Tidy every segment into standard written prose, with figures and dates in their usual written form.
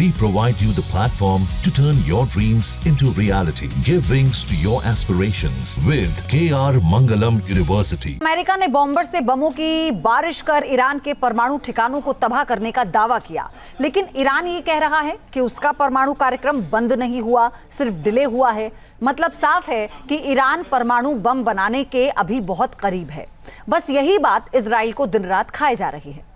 We provide you the platform to turn your dreams into reality. Give wings to your aspirations with KR Mangalam University. America ने bomber से बमों की बारिश कर Iran के परमाणु ठिकानों को तबाह करने का दावा किया, लेकिन ईरान ये कह रहा है कि उसका परमाणु कार्यक्रम बंद नहीं हुआ, सिर्फ डिले हुआ है। मतलब साफ है कि ईरान परमाणु बम बनाने के अभी बहुत करीब है। बस यही बात इजराइल को दिन रात खाए जा रही है।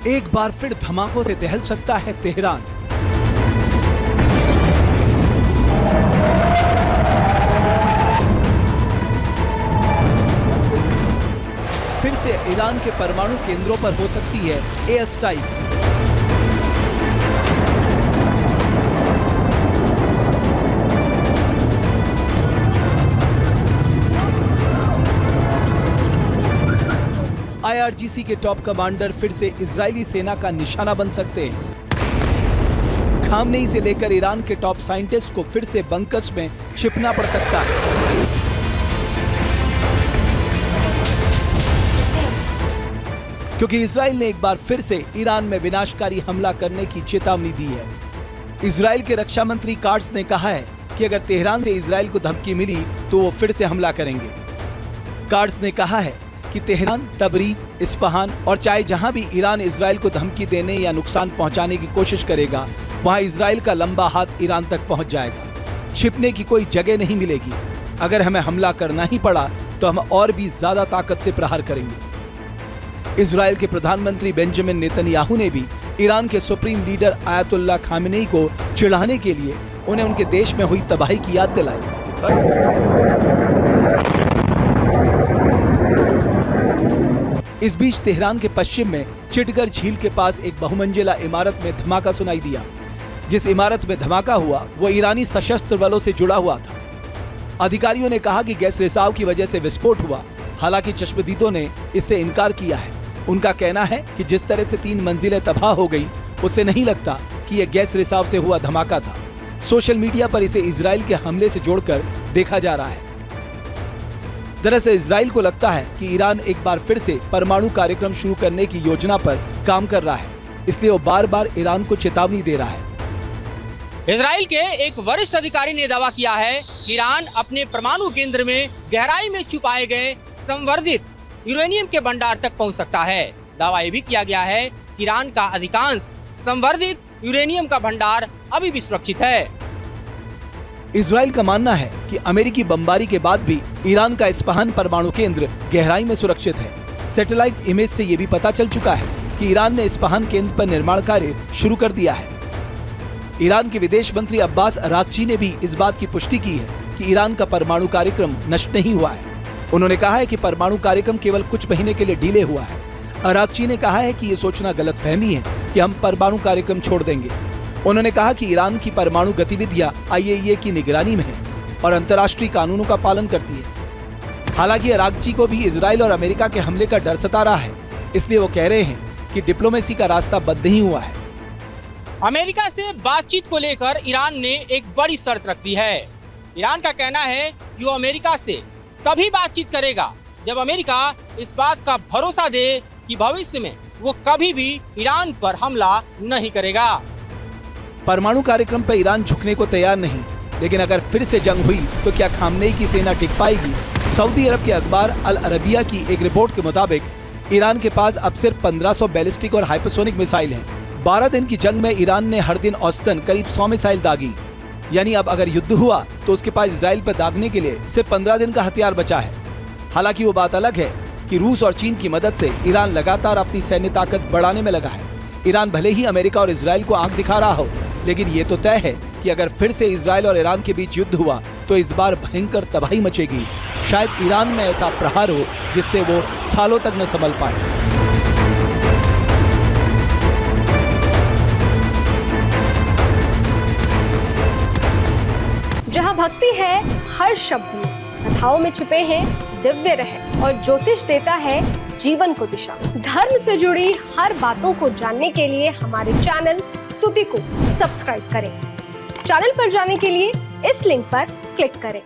एक बार फिर धमाकों से दहल सकता है तेहरान। फिर से ईरान के परमाणु केंद्रों पर हो सकती है एयर स्ट्राइक। IRGC के टॉप कमांडर फिर से इजरायली सेना का निशाना बन सकते हैं। खामनेई से लेकर ईरान के टॉप साइंटिस्ट को फिर से बंकर्स में छिपना पड़ सकता है। क्योंकि इजराइल ने एक बार फिर से ईरान में विनाशकारी हमला करने की चेतावनी दी है। इजराइल के रक्षा मंत्री कार्ट्स ने कहा है कि अगर तेहरान से इजराइल को धमकी मिली तो वो फिर से हमला करेंगे। कार्ट्स ने कहा है कि तेहरान, तबरीज, इस्फहान और चाहे जहां भी ईरान इजराइल को धमकी देने या नुकसान पहुंचाने की कोशिश करेगा, वहां इजराइल का लंबा हाथ ईरान तक पहुंच जाएगा। छिपने की कोई जगह नहीं मिलेगी। अगर हमें हमला करना ही पड़ा तो हम और भी ज्यादा ताकत से प्रहार करेंगे। इजराइल के प्रधानमंत्री बेंजामिन नेतन्याहू ने भी ईरान के सुप्रीम लीडर आयतुल्लाह खामेनेई को चिढ़ाने के लिए उन्हें उनके देश में हुई तबाही की याद दिलाई। इस बीच तेहरान के पश्चिम में चिटगर झील के पास एक बहुमंजिला इमारत में धमाका सुनाई दिया। जिस इमारत में धमाका हुआ वो ईरानी सशस्त्र बलों से जुड़ा हुआ था। अधिकारियों ने कहा कि गैस रिसाव की वजह से विस्फोट हुआ। हालांकि चश्मदीदों ने इससे इनकार किया है। उनका कहना है कि जिस तरह से 3 मंजिलें तबाह हो गई, उससे नहीं लगता कि यह गैस रिसाव से हुआ धमाका था। सोशल मीडिया पर इसे इजराइल के हमले से जोड़कर देखा जा रहा है। दरअसल इजराइल को लगता है कि ईरान एक बार फिर से परमाणु कार्यक्रम शुरू करने की योजना पर काम कर रहा है, इसलिए वो बार बार ईरान को चेतावनी दे रहा है। इजराइल के एक वरिष्ठ अधिकारी ने दावा किया है कि ईरान अपने परमाणु केंद्र में गहराई में छुपाए गए संवर्धित यूरेनियम के भंडार तक पहुंच सकता है। दावा ये भी किया गया है कि ईरान का अधिकांश संवर्धित यूरेनियम का भंडार अभी भी सुरक्षित है। इजराइल का मानना है कि अमेरिकी बमबारी के बाद भी ईरान का इस्फहान परमाणु केंद्र गहराई में सुरक्षित है। सैटेलाइट इमेज से ये भी पता चल चुका है कि ईरान ने इस्फहान केंद्र पर निर्माण कार्य शुरू कर दिया है। ईरान के विदेश मंत्री अब्बास अरागची ने भी इस बात की पुष्टि की है कि ईरान का परमाणु कार्यक्रम नष्ट नहीं हुआ है। उन्होंने कहा है कि परमाणु कार्यक्रम केवल कुछ महीने के लिए डिले हुआ है। अरागची ने कहा है कि ये सोचना गलतफहमी है कि हम परमाणु कार्यक्रम छोड़ देंगे। उन्होंने कहा कि ईरान की परमाणु गतिविधियां IAEA की निगरानी में है और अंतर्राष्ट्रीय कानूनों का पालन करती है। हालांकि अरागची को भी इजराइल और अमेरिका के हमले का डर सता रहा है, इसलिए वो कह रहे हैं कि डिप्लोमेसी का रास्ता बंद नहीं हुआ है। अमेरिका से बातचीत को लेकर ईरान ने एक बड़ी शर्त रख दी है। ईरान का कहना है कि वो अमेरिका से तभी बातचीत करेगा जब अमेरिका इस बात का भरोसा दे कि भविष्य में वो कभी भी ईरान पर हमला नहीं करेगा। परमाणु कार्यक्रम पर ईरान झुकने को तैयार नहीं, लेकिन अगर फिर से जंग हुई तो क्या खामनेई की सेना टिक पाएगी? सऊदी अरब के अखबार अल अरबिया की एक रिपोर्ट के मुताबिक ईरान के पास अब सिर्फ 1500 बैलिस्टिक और हाइपरसोनिक मिसाइल हैं। 12 दिन की जंग में ईरान ने हर दिन औसतन करीब 100 मिसाइल दागी। यानी अब अगर युद्ध हुआ तो उसके पास इजराइल पर दागने के लिए सिर्फ 15 दिन का हथियार बचा है। हालांकि वो बात अलग है कि रूस और चीन की मदद से ईरान लगातार अपनी सैन्य ताकत बढ़ाने में लगा है। ईरान भले ही अमेरिका और इजराइल को आंख दिखा रहा हो, लेकिन ये तो तय है कि अगर फिर से इजराइल और ईरान के बीच युद्ध हुआ तो इस बार भयंकर तबाही मचेगी। शायद ईरान में ऐसा प्रहार हो जिससे वो सालों तक न संभल पाए। जहाँ भक्ति है हर शब्द में, कथाओं में छुपे हैं दिव्य रहस्य और ज्योतिष देता है जीवन को दिशा। धर्म से जुड़ी हर बातों को जानने के लिए हमारे चैनल स्तुति को सब्सक्राइब करें। चैनल पर जाने के लिए इस लिंक पर क्लिक करें।